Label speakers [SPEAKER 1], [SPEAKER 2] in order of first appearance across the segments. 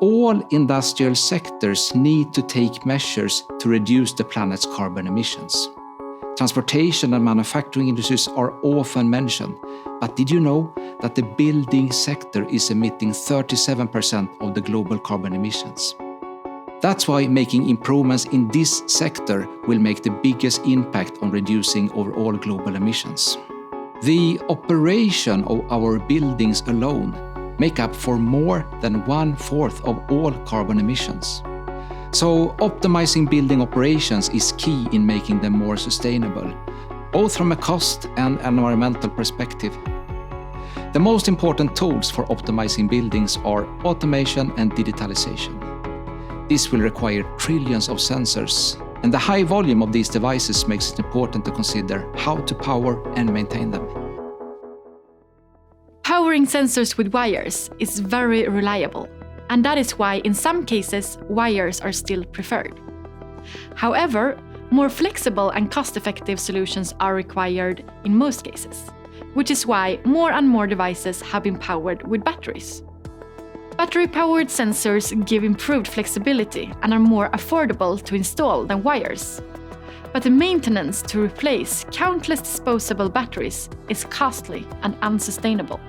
[SPEAKER 1] All industrial sectors need to take measures to reduce the planet's carbon emissions. Transportation and manufacturing industries are often mentioned, but did you know that the building sector is emitting 37% of the global carbon emissions? That's why making improvements in this sector will make the biggest impact on reducing overall global emissions. The operation of our buildings alone make up for more than 1/4 of all carbon emissions. So optimizing building operations is key in making them more sustainable, both from a cost and environmental perspective. The most important tools for optimizing buildings are automation and digitalization. This will require trillions of sensors, and the high volume of these devices makes it important to consider how to power and maintain them.
[SPEAKER 2] Powering sensors with wires is very reliable, and that is why in some cases wires are still preferred. However, more flexible and cost-effective solutions are required in most cases, which is why more and more devices have been powered with batteries. Battery-powered sensors give improved flexibility and are more affordable to install than wires. But the maintenance to replace countless disposable batteries is costly and unsustainable.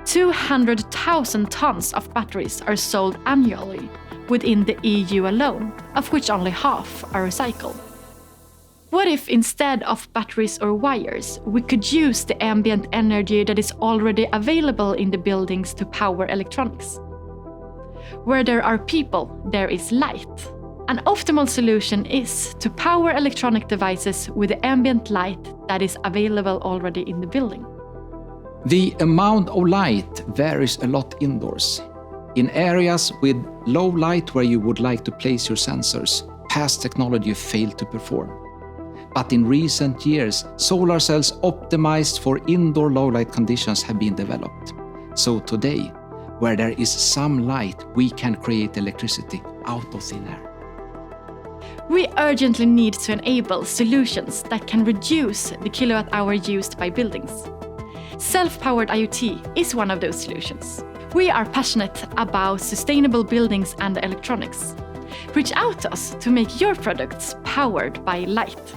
[SPEAKER 2] 200,000 tons of batteries are sold annually within the EU alone, of which only half are recycled. What if instead of batteries or wires, we could use the ambient energy that is already available in the buildings to power electronics? Where there are people, there is light. An optimal solution is to power electronic devices with the ambient light that is available already in the building.
[SPEAKER 1] The amount of light varies a lot indoors. In areas with low light where you would like to place your sensors, past technology failed to perform. But in recent years, solar cells optimized for indoor low light conditions have been developed. So today, where there is some light, we can create electricity out of thin air.
[SPEAKER 2] We urgently need to enable solutions that can reduce the kilowatt-hour used by buildings. Self-powered IoT is one of those solutions. We are passionate about sustainable buildings and electronics. Reach out to us to make your products powered by light.